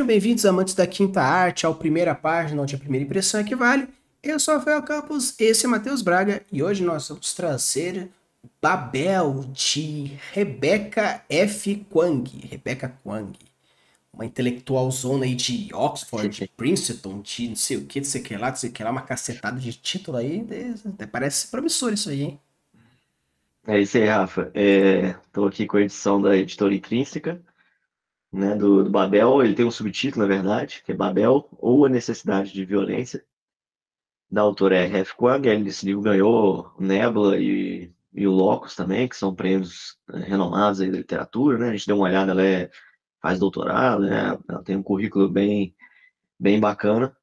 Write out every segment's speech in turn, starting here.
Sejam bem-vindos, amantes da quinta arte, ao Primeira Página, onde a primeira impressão é que vale. Eu sou o Rafael Campos, esse é o Matheus Braga, e hoje nós vamos trazer Babel, de Rebecca F. Kuang. Rebecca Kuang, uma intelectualzona aí de Oxford, de Princeton, de não sei o que, não sei o que lá, uma cacetada de título aí. Até parece promissor isso aí, hein? É isso aí, Rafa. Estou aqui com a edição da editora Intrínseca, né, do Babel. Ele tem um subtítulo, na verdade, que é Babel ou a Necessidade de Violência. Da autora é Ref Kuang. Esse livro ganhou o Nebula e o Locus também, que são prêmios renomados aí da literatura, né? A gente deu uma olhada, faz doutorado, né? Ela tem um currículo bem bacana.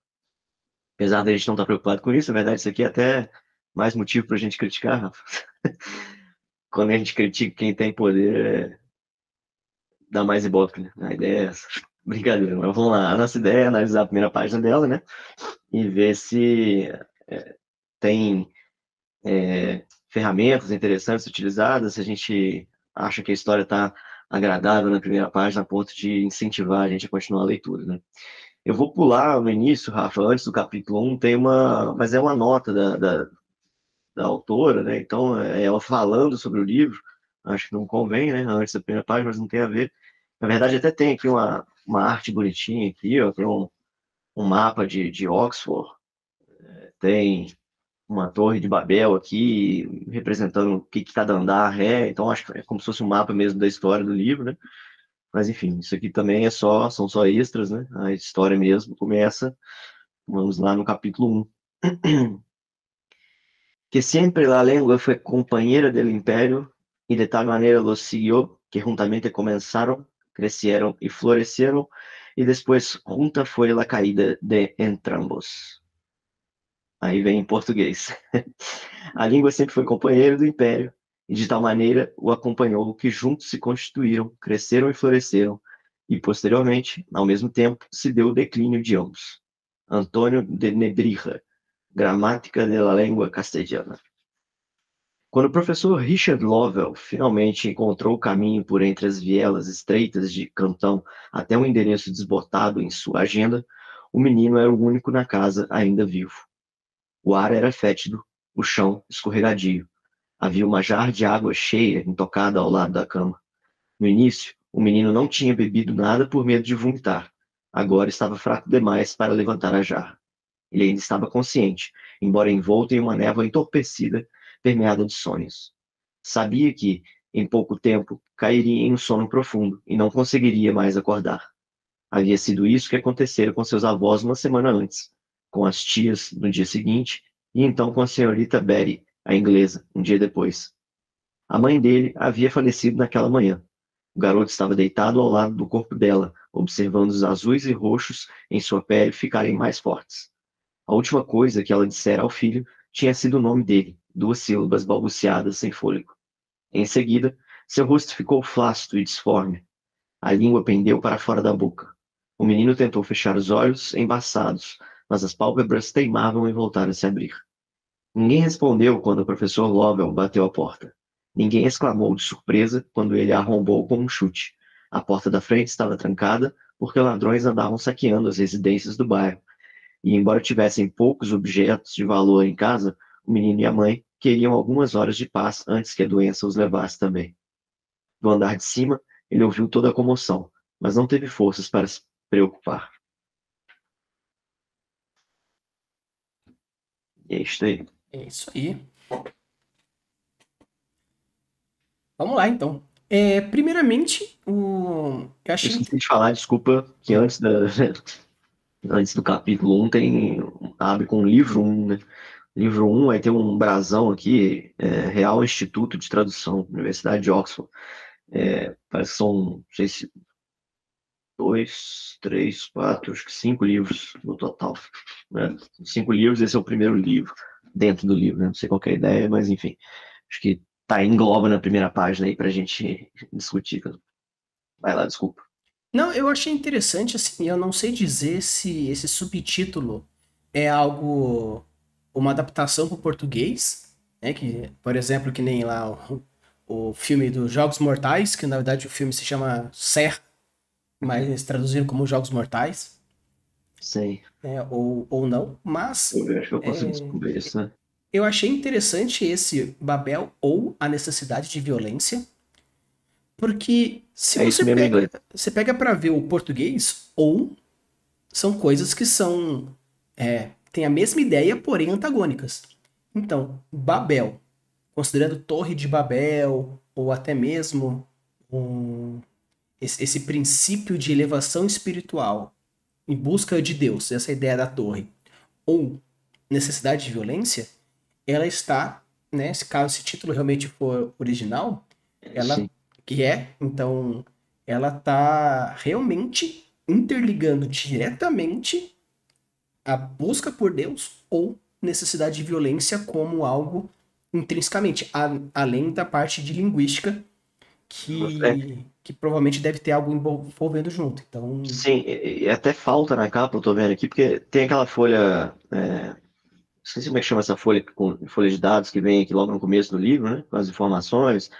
Apesar da gente não estar preocupado com isso, na verdade, isso aqui é até mais motivo para a gente criticar, Rafa. Quando a gente critica quem tem poder, dá mais ibope, né? A ideia é essa. Brincadeira, mas vamos lá. A nossa ideia é analisar a primeira página dela, né? E ver se tem ferramentas interessantes utilizadas, se a gente acha que a história está agradável na primeira página, a ponto de incentivar a gente a continuar a leitura, né? Eu vou pular no início, Rafa, antes do capítulo 1, tem uma. Mas é uma nota da autora, né? Então, é ela falando sobre o livro, acho que não convém, né? Antes da primeira página, mas não tem a ver. Na verdade, até tem aqui uma arte bonitinha aqui, ó, tem um mapa de Oxford, tem uma torre de Babel aqui, representando o que cada andar é, então acho que é como se fosse um mapa mesmo da história do livro, né? Mas enfim, isso aqui também são só extras, né? A história mesmo começa, vamos lá no capítulo 1. Que siempre la lengua fue compañera del imperio y de tal manera los siguió que juntamente comenzaron, crecieron y florecieron y después junta fue la caída de entrambos. Aí vem em português. A língua sempre foi companheira do império e de tal maneira o acompanhou que juntos se constituíram, cresceram e floresceram e posteriormente, ao mesmo tempo, se deu o declínio de ambos. Antônio de Nebrija, Gramática de la Lengua Castellana. Quando o professor Richard Lovell finalmente encontrou o caminho por entre as vielas estreitas de Cantão até um endereço desbotado em sua agenda, o menino era o único na casa ainda vivo. O ar era fétido, o chão escorregadio. Havia uma jarra de água cheia intocada ao lado da cama. No início, o menino não tinha bebido nada por medo de vomitar. Agora estava fraco demais para levantar a jarra. Ele ainda estava consciente, embora envolto em uma névoa entorpecida, permeada de sonhos. Sabia que, em pouco tempo, cairia em um sono profundo e não conseguiria mais acordar. Havia sido isso que acontecera com seus avós uma semana antes, com as tias no dia seguinte e então com a senhorita Betty, a inglesa, um dia depois. A mãe dele havia falecido naquela manhã. O garoto estava deitado ao lado do corpo dela, observando os azuis e roxos em sua pele ficarem mais fortes. A última coisa que ela dissera ao filho tinha sido o nome dele, duas sílabas balbuciadas sem fôlego. Em seguida, seu rosto ficou flácido e disforme. A língua pendeu para fora da boca. O menino tentou fechar os olhos, embaçados, mas as pálpebras teimavam em voltar a se abrir. Ninguém respondeu quando o professor Lovell bateu a porta. Ninguém exclamou de surpresa quando ele a arrombou com um chute. A porta da frente estava trancada porque ladrões andavam saqueando as residências do bairro e, embora tivessem poucos objetos de valor em casa, o menino e a mãe queriam algumas horas de paz antes que a doença os levasse também. Do andar de cima, ele ouviu toda a comoção, mas não teve forças para se preocupar. E é isto aí. É isso aí. Vamos lá, então. Primeiramente, eu Eu achei. esqueci de falar, desculpa, que Hum. antes do capítulo 1 abre com o livro 1, né? Livro 1 vai ter um brasão aqui, Real Instituto de Tradução, Universidade de Oxford. Parece que são, não sei se dois, três, quatro, acho que cinco livros no total, né? Cinco livros, esse é o primeiro livro, dentro do livro, né? Não sei qual que é a ideia, mas enfim, acho que tá engloba na primeira página aí pra gente discutir. Vai lá, desculpa. Não, eu achei interessante, assim, eu não sei dizer se esse subtítulo é algo, uma adaptação para o português, né? Que, por exemplo, que nem lá o filme dos Jogos Mortais, que na verdade o filme se chama Ser, mas eles traduziram como Jogos Mortais, Sei. né, ou não, mas Eu acho que eu consigo é, descobrir isso, né? eu achei interessante esse Babel ou a necessidade de violência, porque se É você isso mesmo em pega, inglês. você pega para ver o português, ou são coisas que são têm a mesma ideia, porém antagônicas. Então, Babel, considerando Torre de Babel, ou até mesmo um, esse princípio de elevação espiritual em busca de Deus, essa ideia da torre, ou necessidade de violência, ela está, né, se caso esse título realmente for original, ela Sim. que é, então, ela está realmente interligando diretamente a busca por Deus ou necessidade de violência como algo intrinsecamente, além da parte de linguística É, que provavelmente deve ter algo envolvendo junto. Então, sim, e até falta na capa, eu tô vendo aqui, porque tem aquela folha. Esqueci como é que chama essa folha, com folha de dados que vem aqui logo no começo do livro, né? Com as informações.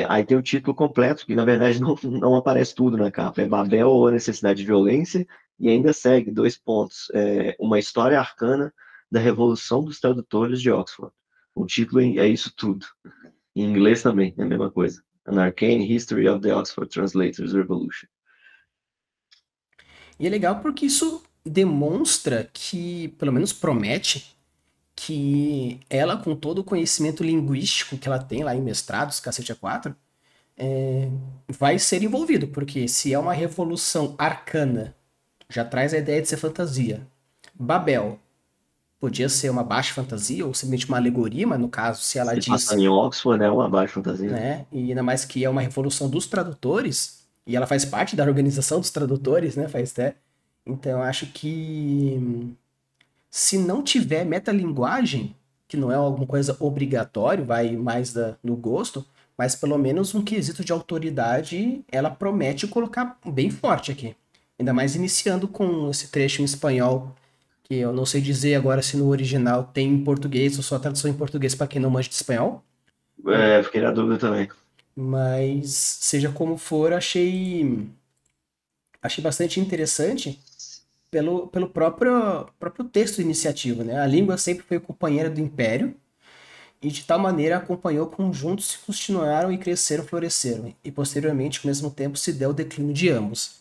Aí tem o título completo, que na verdade não aparece tudo na capa. É Babel ou a necessidade de violência, e ainda segue dois pontos. Uma história arcana da Revolução dos Tradutores de Oxford. O título é isso tudo. Em inglês também, é a mesma coisa. An Arcane History of the Oxford Translators Revolution. e é legal porque isso demonstra que, pelo menos promete, que ela, com todo o conhecimento linguístico que ela tem lá em mestrados, cacete a 4, vai ser envolvido, porque se é uma revolução arcana, já traz a ideia de ser fantasia. Babel podia ser uma baixa fantasia ou simplesmente uma alegoria, mas no caso, se ela Se passar em diz, Oxford, é uma baixa fantasia, né? né, e ainda mais que é uma revolução dos tradutores, e ela faz parte da organização dos tradutores, né, faz até. Então eu acho que se não tiver metalinguagem, que não é alguma coisa obrigatória, vai mais no gosto, mas pelo menos um quesito de autoridade, ela promete colocar bem forte aqui. Ainda mais iniciando com esse trecho em espanhol, que eu não sei dizer agora se no original tem em português ou só a tradução em português para quem não manja de espanhol, Fiquei na dúvida também. mas seja como for, achei bastante interessante pelo próprio texto iniciativo, né? A língua sempre foi companheira do império, e de tal maneira acompanhou conjuntos que continuaram e cresceram, floresceram, e posteriormente, ao mesmo tempo, se deu o declínio de ambos.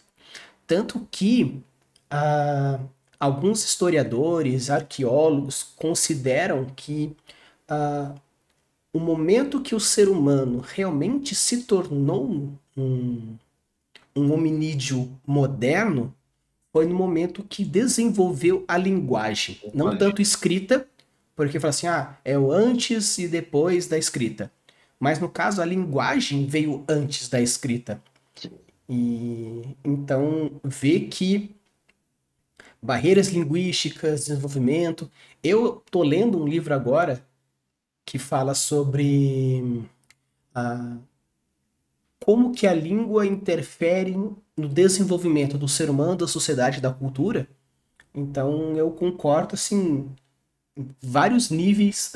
Tanto que ah, alguns historiadores, arqueólogos consideram que ah, o momento que o ser humano realmente se tornou um hominídeo moderno foi no momento que desenvolveu a linguagem, não Olha, tanto escrita, porque fala assim, é o antes e depois da escrita. Mas no caso, a linguagem veio antes da escrita. E então vê que barreiras linguísticas, desenvolvimento. Eu tô lendo um livro agora que fala sobre como que a língua interfere no desenvolvimento do ser humano, da sociedade, da cultura. Então eu concordo assim vários níveis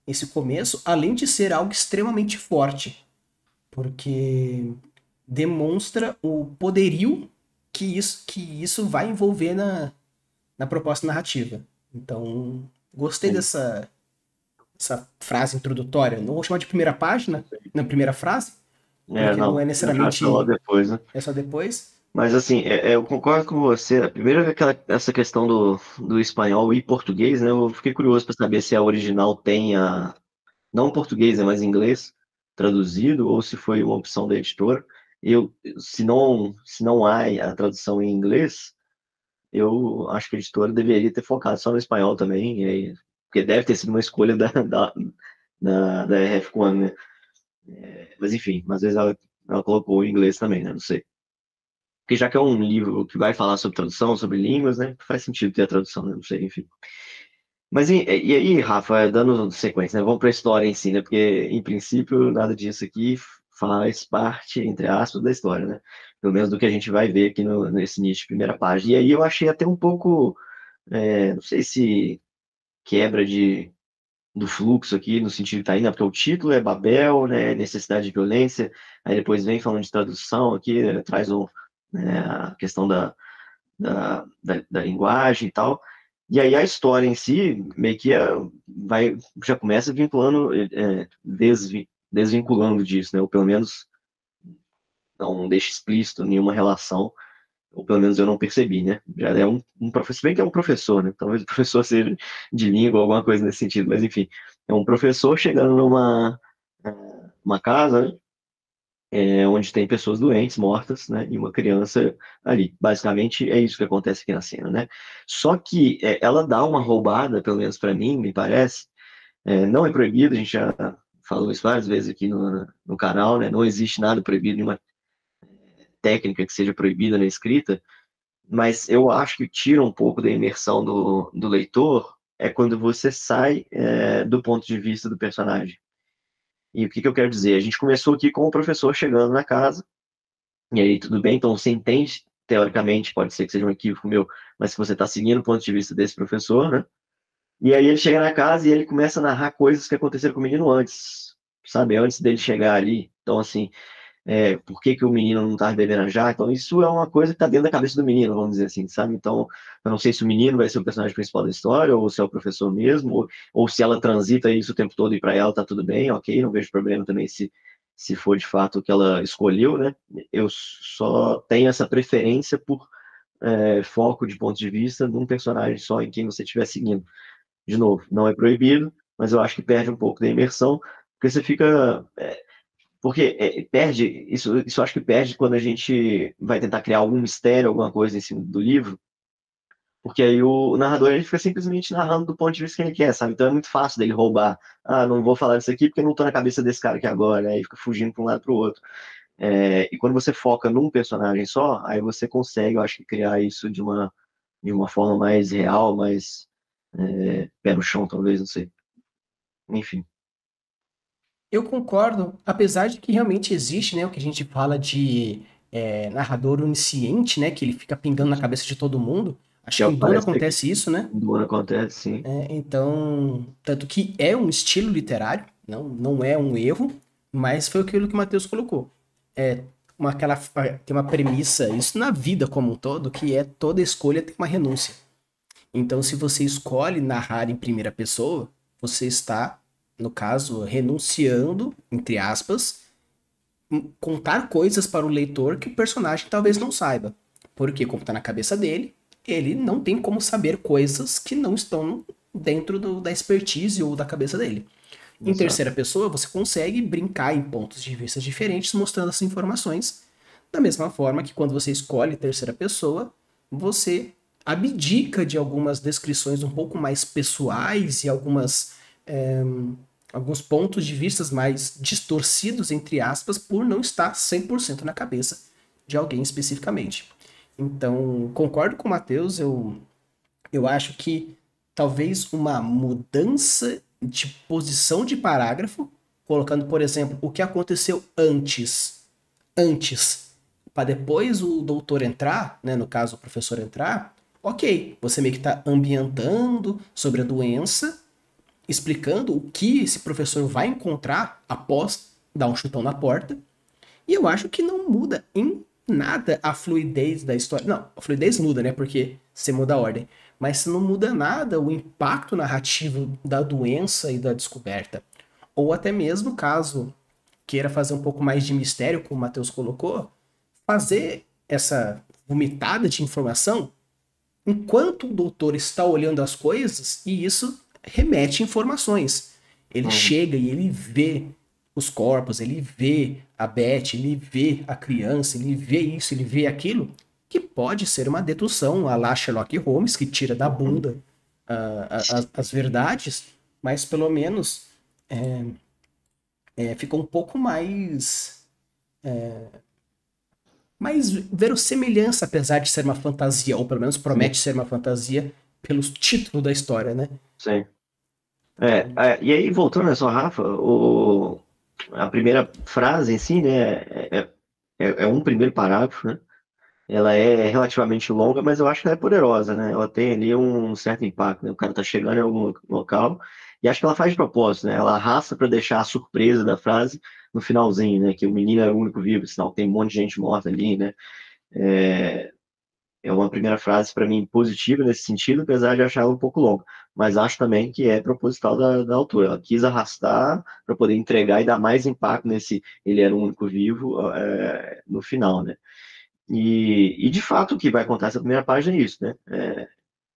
esse começo, além de ser algo extremamente forte, porque demonstra o poderio que isso vai envolver na proposta narrativa. Então, gostei sim. essa frase introdutória. Não vou chamar de primeira página, na primeira frase, porque não Não, é acho que é logo necessariamente depois, né? é só depois. Mas assim, eu concordo com você. Primeiro, essa questão do espanhol e português, né? Eu fiquei curioso para saber se a original tem não português, mas inglês traduzido, ou se foi uma opção da editora. Se não há a tradução em inglês, eu acho que a editora deveria ter focado só no espanhol também, porque deve ter sido uma escolha da RF1, né? Mas enfim, às vezes ela colocou em inglês também, né? Não sei. Porque já que é um livro que vai falar sobre tradução, sobre línguas, né? Faz sentido ter a tradução, né? Não sei, enfim. Mas e aí, Rafa, dando sequência, né? Vamos para a história em si, né? Porque, em princípio, nada disso aqui faz parte, entre aspas, da história, né? Pelo menos do que a gente vai ver aqui nesse início de primeira página. E aí eu achei até um pouco, não sei se quebra do fluxo aqui, no sentido que tá indo, porque o título é Babel, né, necessidade de violência, aí depois vem falando de tradução aqui, traz né, a questão da linguagem e tal, e aí a história em si, meio que já começa vinculando, desvinculando disso, né, ou pelo menos não deixa explícito nenhuma relação, ou pelo menos eu não percebi, né? Já é um professor, bem que é um professor, né? Talvez o professor seja de língua, alguma coisa nesse sentido, mas enfim, é um professor chegando uma casa, né? Onde tem pessoas doentes, mortas, né? E uma criança ali. Basicamente é isso que acontece aqui na cena, né? Só que ela dá uma roubada, pelo menos para mim, me parece. Não é proibido, a gente já falou isso várias vezes aqui no canal, né? Não existe nada proibido, nenhuma técnica que seja proibida na escrita, mas eu acho que tira um pouco da imersão do leitor quando você sai do ponto de vista do personagem. E o que eu quero dizer? A gente começou aqui com o professor chegando na casa, e aí tudo bem, então você entende, teoricamente, pode ser que seja um equívoco meu, mas que você está seguindo o ponto de vista desse professor, né? E aí ele chega na casa e ele começa a narrar coisas que aconteceram com o menino antes, sabe? Antes dele chegar ali. Então, assim, por que que o menino não tá bebendo já? Então, isso é uma coisa que tá dentro da cabeça do menino, vamos dizer assim, sabe? Então, eu não sei se o menino vai ser o personagem principal da história, ou se é o professor mesmo, ou se ela transita isso o tempo todo e para ela tá tudo bem, ok, não vejo problema também se for de fato o que ela escolheu, né? Eu só tenho essa preferência por foco de ponto de vista de um personagem só em quem você estiver seguindo. De novo, não é proibido, mas eu acho que perde um pouco da imersão, porque você fica. Porque perde, isso eu acho que perde quando a gente vai tentar criar algum mistério, alguma coisa em cima do livro, porque aí o narrador ele fica simplesmente narrando do ponto de vista que ele quer, sabe? Então é muito fácil dele roubar. Ah, não vou falar disso aqui porque eu não tô na cabeça desse cara aqui agora, aí fica fugindo para um lado para o outro. E quando você foca num personagem só, aí você consegue, eu acho que, criar isso de uma forma mais real, mais pé no chão, talvez, não sei. Enfim. Eu concordo, apesar de que realmente existe, né, o que a gente fala de narrador onisciente, né, que ele fica pingando na cabeça de todo mundo. Acho Que é que o em que Duna parece aqui. acontece isso, né? Do ano acontece, sim. Então, tanto que é um estilo literário, não é um erro, mas foi aquilo que o Matheus colocou. É tem uma premissa, isso na vida como um todo, que é toda escolha tem uma renúncia. Então, se você escolhe narrar em primeira pessoa, você está, no caso, renunciando, entre aspas, contar coisas para o leitor que o personagem talvez não saiba. Porque, como está na cabeça dele, ele não tem como saber coisas que não estão dentro da expertise ou da cabeça dele. Em terceira Exato. pessoa, você consegue brincar em pontos de vista diferentes, mostrando essas informações. Da mesma forma que quando você escolhe terceira pessoa, você abdica de algumas descrições um pouco mais pessoais e alguns pontos de vista mais distorcidos, entre aspas, por não estar 100% na cabeça de alguém especificamente. Então, concordo com o Matheus, eu acho que talvez uma mudança de posição de parágrafo, colocando, por exemplo, o que aconteceu antes, para depois o doutor entrar, né, no caso o professor entrar, ok, você meio que está ambientando sobre a doença, explicando o que esse professor vai encontrar após dar um chutão na porta, e eu acho que não muda em nada a fluidez da história. Não, a fluidez muda, né? Porque você muda a ordem. Mas não muda nada o impacto narrativo da doença e da descoberta. Ou até mesmo, caso queira fazer um pouco mais de mistério, como o Matheus colocou, fazer essa vomitada de informação enquanto o doutor está olhando as coisas e isso remete informações. Ele Uhum. chega e ele vê os corpos, ele vê a Beth, ele vê a criança, ele vê isso, ele vê aquilo, que pode ser uma dedução a lá Sherlock Holmes, que tira da Uhum. bunda as verdades, mas pelo menos fica um pouco mais verossemelhança, apesar de ser uma fantasia, ou pelo menos Sim, promete ser uma fantasia pelos títulos da história, né? sim. Então, E aí, voltando a só, Rafa, a primeira frase em si, né, é um primeiro parágrafo, né? ela é relativamente longa, mas eu acho que ela é poderosa, né? Ela tem ali um certo impacto, né? O cara tá chegando em algum local e acho que ela faz de propósito, né? Ela arrasta para deixar a surpresa da frase no finalzinho, né? Que o menino é o único vivo, sinal tem um monte de gente morta ali, né? É, é uma primeira frase para mim positiva nesse sentido, apesar de achar ela um pouco longa. Mas acho também que é proposital da autora. Ela quis arrastar para poder entregar e dar mais impacto nesse ele era o único vivo no final, né? E de fato o que vai contar essa primeira página é isso, né?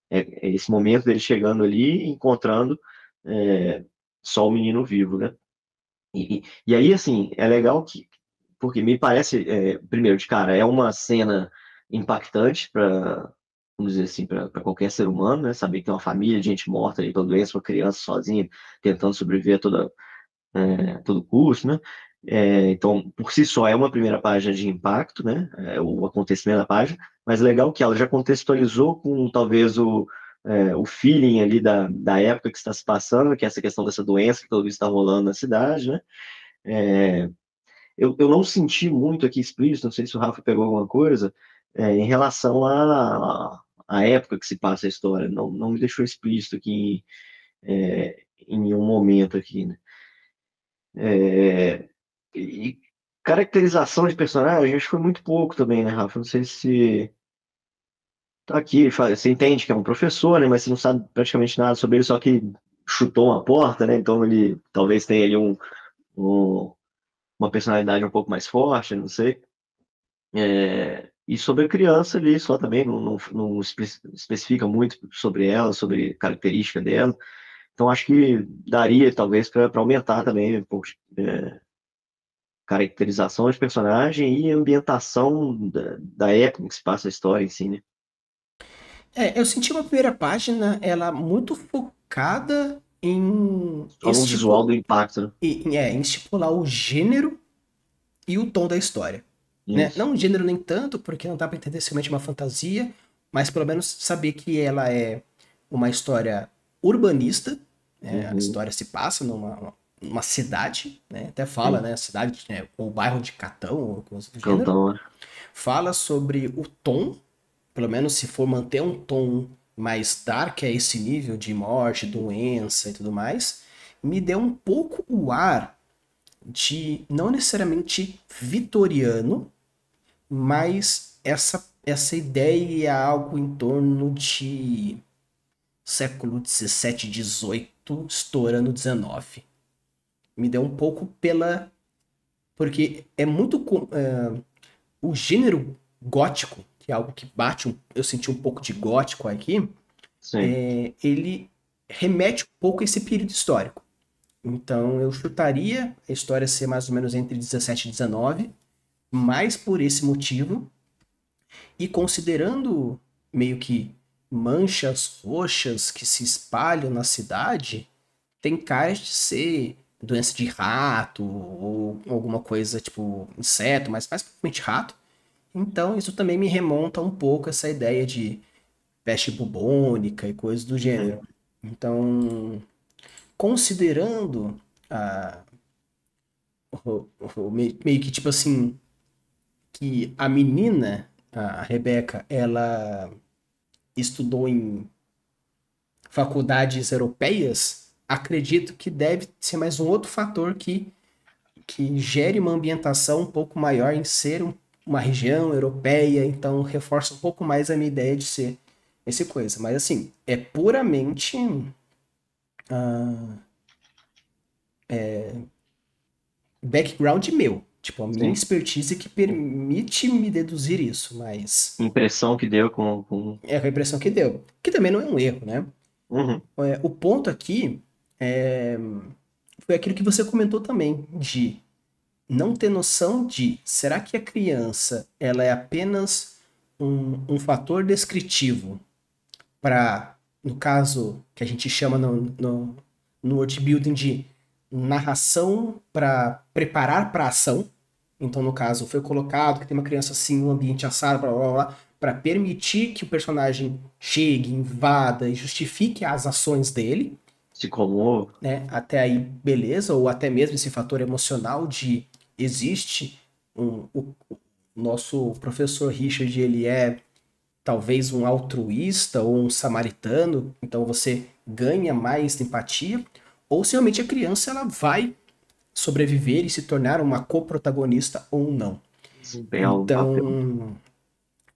É esse momento dele chegando ali, encontrando é, só o menino vivo, né? E aí, assim, é legal que, porque me parece, primeiro, de cara, é uma cena impactante para, vamos dizer assim, para qualquer ser humano, né? Saber que tem uma família de gente morta ali pela doença, uma criança sozinha, tentando sobreviver a todo custo, né? Então, por si só, é uma primeira página de impacto, né? O acontecimento da página, mas legal que ela já contextualizou com talvez o feeling ali da época que está se passando, que é essa questão dessa doença que todo isso está rolando na cidade, né? É, eu não senti muito aqui explícito, não sei se o Rafa pegou alguma coisa, em relação à época que se passa a história. Não me deixou explícito aqui em nenhum momento aqui, né? É, e caracterização de personagem, acho que foi muito pouco também, né, Rafa? Não sei se tá aqui, você entende que é um professor, né? Mas você não sabe praticamente nada sobre ele, só que chutou uma porta, né? Então ele talvez tenha ali um- uma personalidade um pouco mais forte, não sei. E sobre a criança ali, só também não especifica muito sobre ela, sobre característica dela. Então acho que daria talvez para aumentar também um pouco caracterização de personagem e ambientação da época em que se passa a história em si, né? Eu senti uma primeira página, ela muito focada em, Só no visual do impacto, né? em estipular o gênero e o tom da história. Né? Isso. Não o gênero nem tanto, porque não dá para entender se realmente é uma fantasia, mas pelo menos saber que ela é uma história urbanista, né? A Uhum. história se passa numa cidade, né? Até fala, Sim. né? Cidade, né? O bairro de Catão, ou coisa do gênero. Cantão, né? Fala sobre o tom, pelo menos se for manter um tom mais dark a esse nível de morte, doença e tudo mais, me deu um pouco o ar de não necessariamente vitoriano, mas essa ideia é algo em torno de século 17, 18, estourando 19. Me deu um pouco pela. Porque é muito. O gênero gótico, que é algo que bate. Eu senti um pouco de gótico aqui, Sim. ele remete um pouco a esse período histórico. Então eu chutaria a história ser mais ou menos entre 17 e 19, mais por esse motivo, e considerando meio que manchas roxas que se espalham na cidade, tem cara de ser doença de rato ou alguma coisa tipo inseto, mas mais provavelmente rato. Então isso também me remonta um pouco a essa ideia de peste bubônica e coisas do gênero. Uhum. Então, considerando meio que tipo assim, que a menina, a Rebeca, ela estudou em faculdades europeias, acredito que deve ser mais um outro fator que gere uma ambientação um pouco maior em ser uma região europeia, então reforça um pouco mais a minha ideia de ser esse coisa. Mas assim, é puramente background meu. Tipo, a minha Sim. expertise que permite me deduzir isso, mas Impressão que deu com... é a impressão que deu. Que também não é um erro, né? Uhum. O ponto aqui foi aquilo que você comentou também, de não ter noção de será que a criança ela é apenas um fator descritivo para, no caso que a gente chama no world building de narração para preparar para ação. Então, no caso, foi colocado que tem uma criança assim, um ambiente assado, blá blá blá, para permitir que o personagem chegue, invada e justifique as ações dele, Se comove. né? Até aí, beleza, ou até mesmo esse fator emocional de existe um, nosso professor Richard, ele é talvez um altruísta ou um samaritano, então você ganha mais empatia, ou se realmente a criança ela vai sobreviver e se tornar uma coprotagonista ou não. Desempenhar o papel. Então,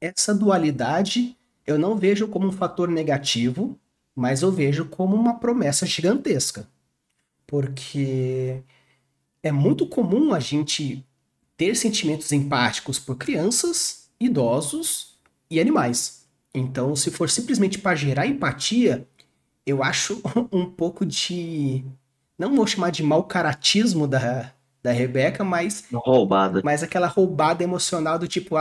essa dualidade eu não vejo como um fator negativo, mas eu vejo como uma promessa gigantesca. Porque é muito comum a gente ter sentimentos empáticos por crianças, idosos e animais. Então, se for simplesmente para gerar empatia, eu acho um pouco de. Não vou chamar de mau caratismo da Rebeca, Roubada. mas aquela roubada emocional do tipo,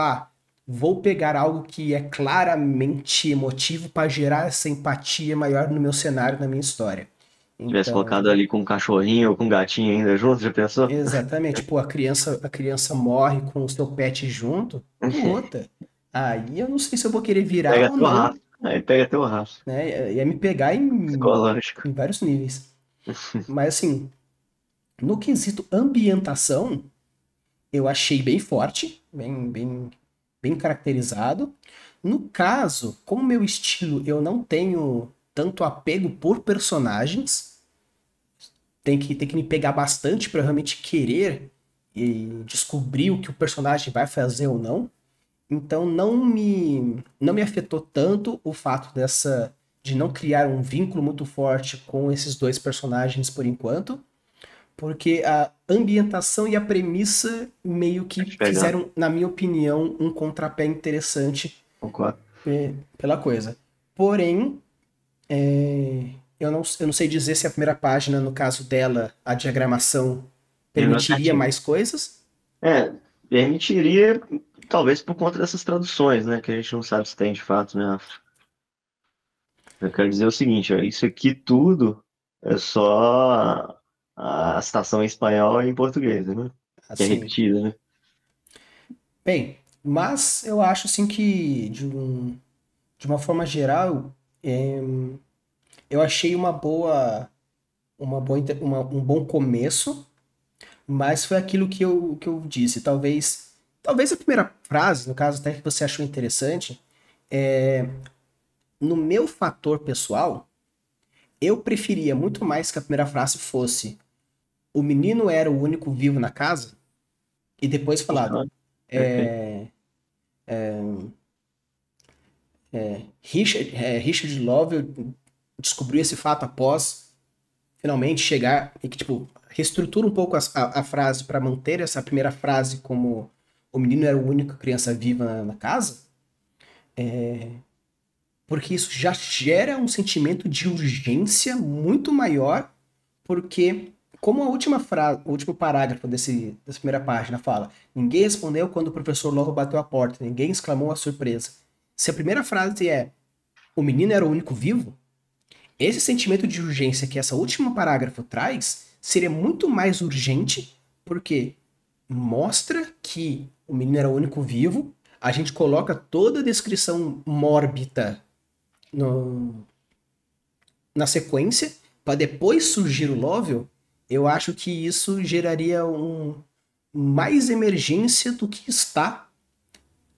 vou pegar algo que é claramente emotivo para gerar essa empatia maior no meu cenário, na minha história. Tivesse Então, colocado ali com um cachorrinho ou com um gatinho ainda junto, já pensou? exatamente, pô, a criança morre com o seu pet junto, puta. Aí eu não sei se eu vou querer virar Pega ou teu não, rastro. Aí pega teu rastro. né? Ia me pegar Psicológico. em vários níveis. Mas assim, no quesito ambientação, eu achei bem forte, bem caracterizado. No caso, como meu estilo, eu não tenho tanto apego por personagens, tem que me pegar bastante para realmente querer e descobrir o que o personagem vai fazer ou não. Então não me afetou tanto o fato de não criar um vínculo muito forte com esses dois personagens por enquanto, porque a ambientação e a premissa meio Vai que te pegar. fizeram, na minha opinião, um contrapé interessante Concordo. pela coisa. Porém, eu não sei dizer se a primeira página, no caso dela, a diagramação Terminou permitiria certinho. mais coisas. É, permitiria, talvez por conta dessas traduções, né? Que a gente não sabe se tem de fato, né? Eu quero dizer o seguinte, ó, isso aqui tudo é só a citação em espanhol e em português, né? Que é Assim, repetida, né? bem, mas eu acho assim que de uma forma geral, é, eu achei um bom começo, mas foi aquilo que eu disse. Talvez a primeira frase, no caso até que você achou interessante, no meu fator pessoal, eu preferia muito mais que a primeira frase fosse: o menino era o único vivo na casa, e depois falado, Funciona. Perfeito. Richard Love descobriu esse fato após finalmente chegar e que, tipo, reestrutura um pouco a frase para manter essa primeira frase como o menino era a única criança viva na casa, porque isso já gera um sentimento de urgência muito maior, porque como a última frase, o último parágrafo dessa primeira página fala: ninguém respondeu quando o professor Lobo bateu a porta, ninguém exclamou a surpresa. Se a primeira frase é o menino era o único vivo, esse sentimento de urgência que essa última parágrafo traz seria muito mais urgente, porque mostra que o menino era o único vivo, a gente coloca toda a descrição mórbida no, na sequência, para depois surgir o Lovell. Eu acho que isso geraria mais emergência do que está,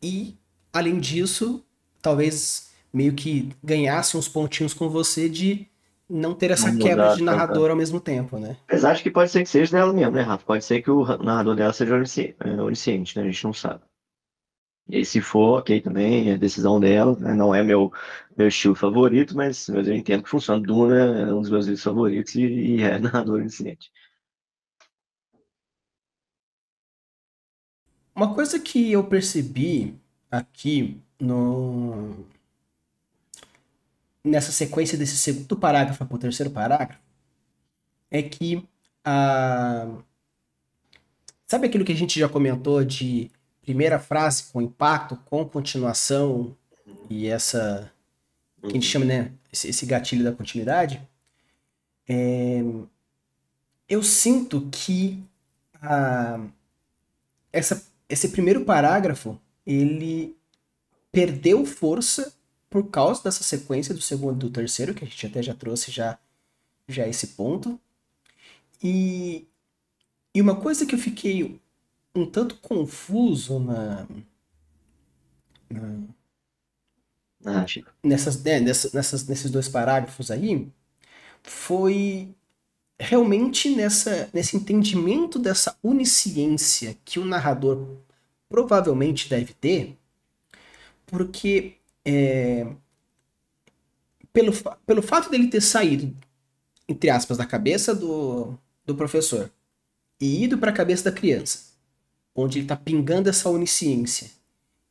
e, além disso, talvez meio que ganhasse uns pontinhos com você de não ter Não essa quebra mudar de tanta. narrador ao mesmo tempo, né? Apesar de que pode ser que seja dela mesmo, né, Rafa? Pode ser que o narrador dela seja onisciente, né? A gente não sabe. E aí, se for, ok também, é decisão dela, né? Não é meu estilo favorito, mas eu entendo que funciona. Duna é um dos meus livros favoritos e é narrador onisciente. Uma coisa que eu percebi aqui nessa sequência desse segundo parágrafo para o terceiro parágrafo é que a, sabe aquilo que a gente já comentou de primeira frase com impacto, com continuação e essa que a gente Uhum. chama, né, esse gatilho da continuidade? Eu sinto que a, esse primeiro parágrafo ele perdeu força por causa dessa sequência do segundo e do terceiro, que a gente até já trouxe já esse ponto. E, e uma coisa que eu fiquei um tanto confuso Narrativa. nesses dois parágrafos aí foi realmente nesse entendimento dessa onisciência que o narrador provavelmente deve ter, porque pelo fato dele ter saído, entre aspas, da cabeça do professor e ido para a cabeça da criança, onde ele está pingando essa onisciência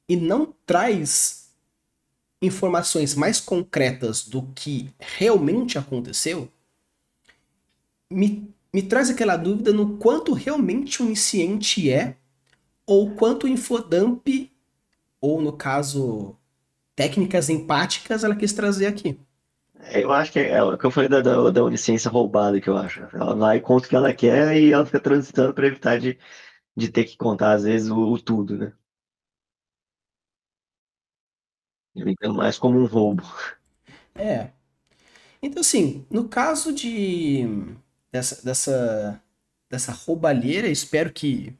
e não traz informações mais concretas do que realmente aconteceu, me traz aquela dúvida no quanto realmente onisciente é, ou quanto infodump, ou no caso, técnicas empáticas, ela quis trazer aqui. Eu acho que é o que eu falei da onisciência roubada, que eu acho. Ela vai e conta o que ela quer e ela fica transitando para evitar de ter que contar, às vezes, o tudo, né? Eu entendo mais como um roubo. É. Então, assim, no caso dessa roubalheira, espero que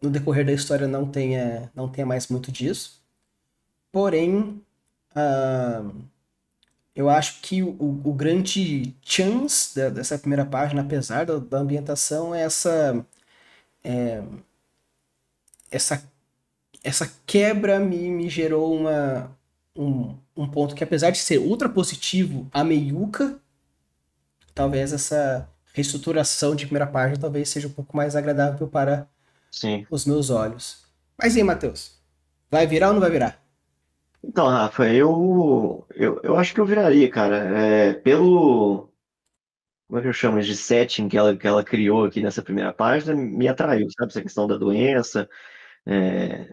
no decorrer da história não tenha mais muito disso. Porém, ah, eu acho que o grande chance dessa primeira página, apesar da ambientação, é essa, essa quebra me gerou um ponto que, apesar de ser ultra positivo, a meiuca, talvez essa reestruturação de primeira página talvez seja um pouco mais agradável para Sim. os meus olhos. Mas e aí, Matheus? Vai virar ou não vai virar? Então, Rafa, eu acho que eu viraria, cara. Pelo. Como é que eu chamo? De setting que ela criou aqui nessa primeira página, me atraiu, sabe? Essa questão da doença,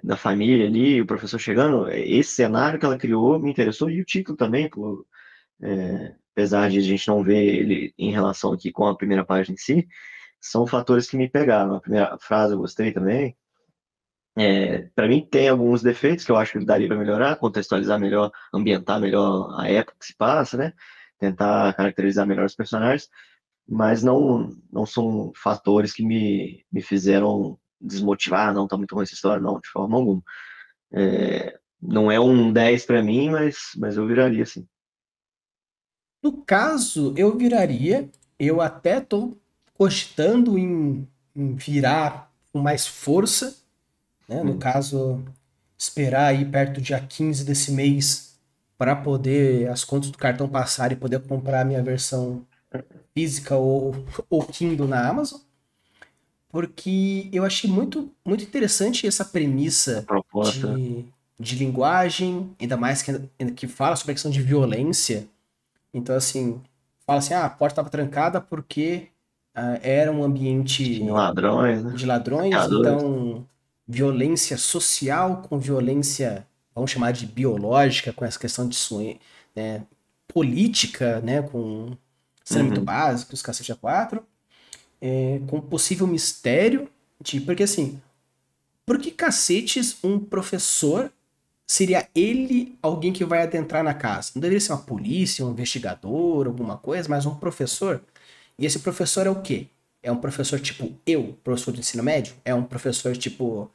da família ali, o professor chegando. Esse cenário que ela criou me interessou e o título também, apesar de a gente não ver ele em relação aqui com a primeira página em si, são fatores que me pegaram. A primeira frase eu gostei também. Para mim tem alguns defeitos que eu acho que daria para melhorar, contextualizar melhor, ambientar melhor a época que se passa, né? Tentar caracterizar melhor os personagens, mas não são fatores que me fizeram desmotivar, não tá muito ruim essa história, não, de forma alguma. Não é um 10 para mim, mas eu viraria assim. No caso, eu viraria. Eu até tô cogitando em virar com mais força, né? No Hum. caso, esperar aí perto do dia 15 desse mês para poder as contas do cartão passar e poder comprar a minha versão física ou Kindle na Amazon, porque eu achei muito interessante essa A premissa proposta, né? de linguagem, ainda mais que fala sobre a questão de violência. Então, assim, fala assim, a porta estava trancada porque era um Tinha ambiente ladrões, né? de ladrões, Saqueadores. então violência social com violência, vamos chamar de biológica, com essa questão de né, política, né, com saneamento Uhum. básico, os cacete a quatro, com possível mistério porque assim, por que cacetes um professor seria ele alguém que vai adentrar na casa? Não deveria ser uma polícia, um investigador, alguma coisa, mas um professor? E esse professor é o quê? É um professor tipo eu, professor de ensino médio? É um professor tipo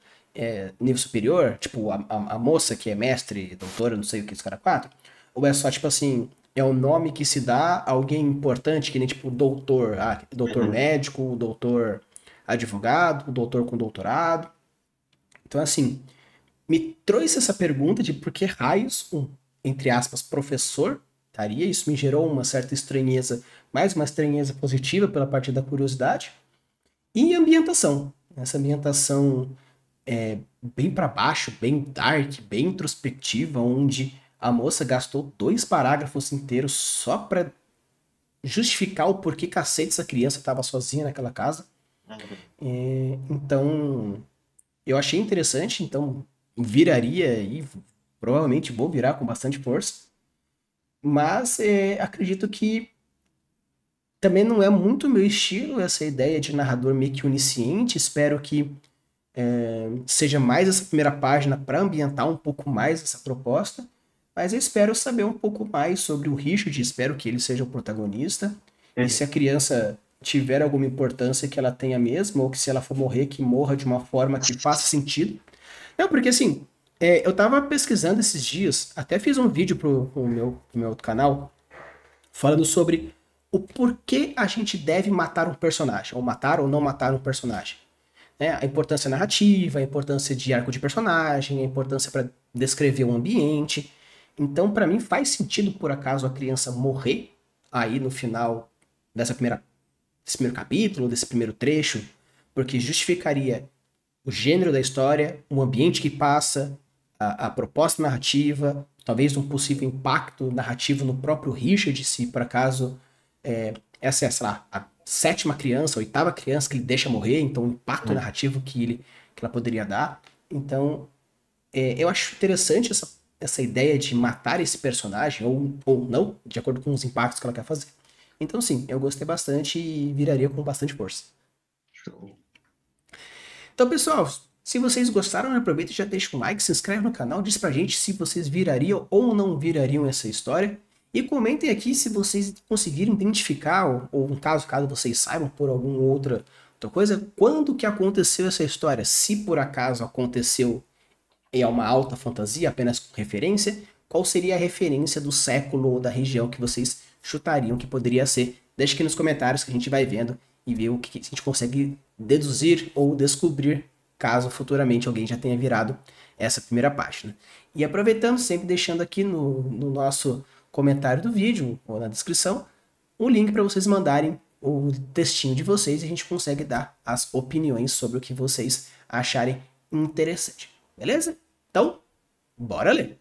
nível superior? Tipo a moça que é mestre, doutora, não sei o que, os caras quatro? Ou é só tipo assim, é o nome que se dá a alguém importante, que nem tipo doutor, doutor Uhum. médico, doutor advogado, doutor com doutorado. Então assim, me trouxe essa pergunta de por que raios um, entre aspas, professor estaria. Isso me gerou uma certa estranheza, mais uma estranheza positiva pela parte da curiosidade. E ambientação. Essa ambientação bem para baixo, bem dark, bem introspectiva, onde a moça gastou 2 parágrafos inteiros só para justificar o porquê cacete essa criança estava sozinha naquela casa. Uhum. Então, eu achei interessante, então viraria e provavelmente vou virar com bastante força. Mas acredito que também não é muito meu estilo essa ideia de narrador meio que onisciente. Espero que seja mais essa primeira página para ambientar um pouco mais essa proposta. Mas eu espero saber um pouco mais sobre o Richard, espero que ele seja o protagonista. E Uhum. se a criança tiver alguma importância, que ela tenha mesmo, ou que se ela for morrer, que morra de uma forma que faça sentido. Não, porque assim, eu tava pesquisando esses dias, até fiz um vídeo pro meu outro canal, falando sobre o porquê a gente deve matar um personagem, ou matar ou não matar um personagem. Né? A importância narrativa, a importância de arco de personagem, a importância para descrever o ambiente. Então, para mim, faz sentido, por acaso, a criança morrer aí no final desse primeiro capítulo, desse primeiro trecho, porque justificaria o gênero da história, o ambiente que passa, a proposta narrativa, talvez um possível impacto narrativo no próprio Richard, se por acaso essa é, sei lá, a sétima criança, a oitava criança que ele deixa morrer, então o impacto narrativo que ela poderia dar. Então, eu acho interessante essa ideia de matar esse personagem, ou não, de acordo com os impactos que ela quer fazer. Então, sim, eu gostei bastante e viraria com bastante força. Show. Então, pessoal, se vocês gostaram, aproveita e já deixa um like, se inscreve no canal, diz pra gente se vocês virariam ou não virariam essa história. E comentem aqui se vocês conseguiram identificar, ou caso vocês saibam por alguma outra coisa, quando que aconteceu essa história. Se por acaso aconteceu em uma alta fantasia, apenas com referência, qual seria a referência do século ou da região que vocês chutariam que poderia ser? Deixe aqui nos comentários que a gente vai vendo e ver o que a gente consegue deduzir ou descobrir, caso futuramente alguém já tenha virado essa primeira página. E aproveitando, sempre deixando aqui no nosso comentário do vídeo ou na descrição, um link para vocês mandarem o textinho de vocês e a gente consegue dar as opiniões sobre o que vocês acharem interessante. Beleza? Então, bora ler!